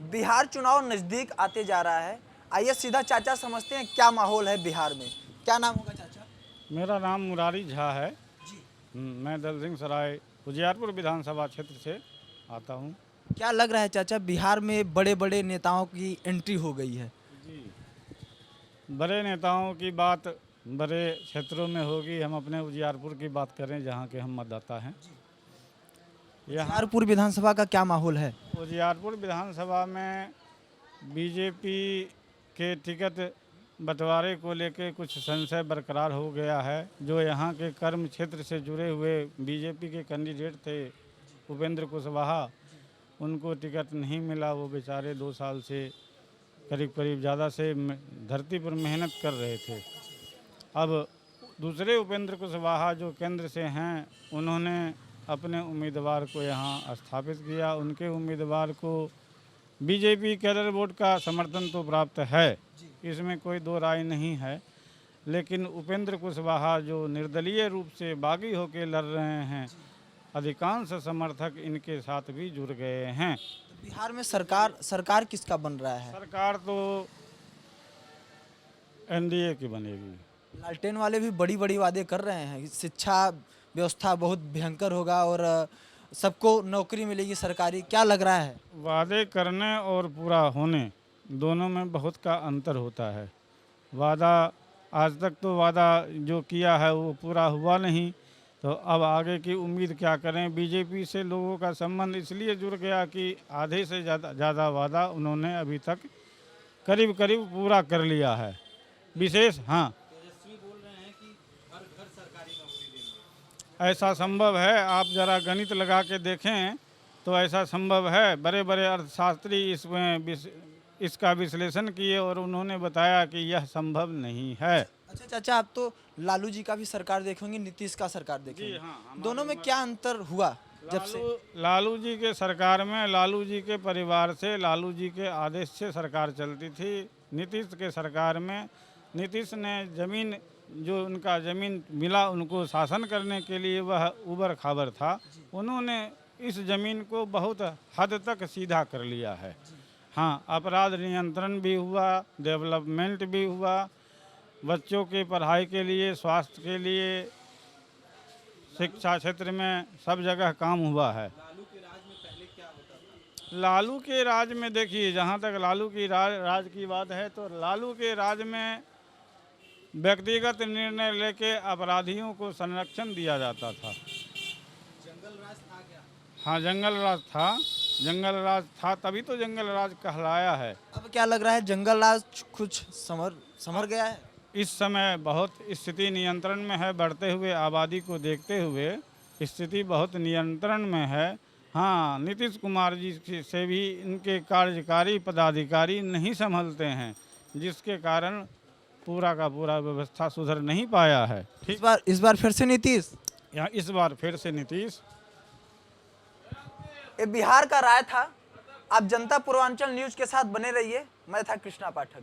बिहार चुनाव नजदीक आते जा रहा है। आइए सीधा चाचा समझते हैं क्या माहौल है बिहार में। क्या नाम होगा चाचा? मेरा नाम मुरारी झा है। जी। मैं दल सिंह सराय उजियारपुर विधानसभा क्षेत्र से आता हूँ। क्या लग रहा है चाचा, बिहार में बड़े बड़े नेताओं की एंट्री हो गई है? जी, बड़े नेताओं की बात बड़े क्षेत्रों में होगी। हम अपने उजियारपुर की बात करें जहाँ के हम मतदाता हैं। यहाँ बिहारपुर विधानसभा का क्या माहौल है? उजियारपुर विधानसभा में बीजेपी के टिकट बंटवारे को लेकर कुछ संशय बरकरार हो गया है। जो यहाँ के कर्म क्षेत्र से जुड़े हुए बीजेपी के कैंडिडेट थे उपेंद्र कुशवाहा, उनको टिकट नहीं मिला। वो बेचारे 2 साल से करीब ज़्यादा से धरती पर मेहनत कर रहे थे। अब दूसरे उपेंद्र कुशवाहा जो केंद्र से हैं, उन्होंने अपने उम्मीदवार को यहाँ स्थापित किया। उनके उम्मीदवार को बीजेपी कैडर वोट का समर्थन तो प्राप्त है, इसमें कोई दो राय नहीं है। लेकिन उपेंद्र कुशवाहा जो निर्दलीय रूप से बागी होकर लड़ रहे हैं, अधिकांश समर्थक इनके साथ भी जुड़ गए हैं। तो बिहार में सरकार किसका बन रहा है? सरकार तो एनडीए की बनेगी। लालटेन वाले भी बड़ी बड़ी वादे कर रहे हैं, शिक्षा व्यवस्था बहुत भयंकर होगा और सबको नौकरी मिलेगी सरकारी। क्या लग रहा है? वादे करने और पूरा होने दोनों में बहुत का अंतर होता है। वादा आज तक तो वादा जो किया है वो पूरा हुआ नहीं, तो अब आगे की उम्मीद क्या करें। बीजेपी से लोगों का संबंध इसलिए जुड़ गया कि आधे से ज़्यादा वादा उन्होंने अभी तक करीब पूरा कर लिया है। विशेष ऐसा संभव है। आप ज़रा गणित लगा के देखें तो ऐसा संभव है। बड़े बड़े अर्थशास्त्री इसका विश्लेषण किए और उन्होंने बताया कि यह संभव नहीं है। अच्छा चाचा, आप तो लालू जी का भी सरकार देखेंगे, नीतीश का सरकार देखेंगे। हाँ, दोनों में क्या अंतर हुआ जब से? लालू जी के सरकार में लालू जी के परिवार से, लालू जी के आदेश से सरकार चलती थी। नीतीश के सरकार में नीतीश ने जमीन जो उनका ज़मीन मिला उनको शासन करने के लिए वह उबर खाबर था। उन्होंने इस ज़मीन को बहुत हद तक सीधा कर लिया है। हाँ, अपराध नियंत्रण भी हुआ, डेवलपमेंट भी हुआ, बच्चों की पढ़ाई के लिए, स्वास्थ्य के लिए, शिक्षा क्षेत्र में सब जगह काम हुआ है। लालू के राज में पहले क्या होता था? लालू के राज में देखिए, जहाँ तक लालू की राज की बात है तो लालू के राज में व्यक्तिगत निर्णय लेके अपराधियों को संरक्षण दिया जाता था। जंगल राज था क्या? हाँ, जंगल राज था तभी तो जंगल राज कहलाया है। अब क्या लग रहा है, जंगल राज कुछ समर गया है? इस समय बहुत स्थिति नियंत्रण में है। बढ़ते हुए आबादी को देखते हुए स्थिति बहुत नियंत्रण में है। हाँ, नीतीश कुमार जी से भी इनके कार्यकारी पदाधिकारी नहीं संभलते हैं, जिसके कारण पूरा का पूरा व्यवस्था सुधर नहीं पाया है। इस बार फिर से नीतीश? यहाँ इस बार फिर से नीतीश। ये बिहार का राय था। आप जनता पूर्वांचल न्यूज के साथ बने रहिए। मैं था कृष्णा पाठक।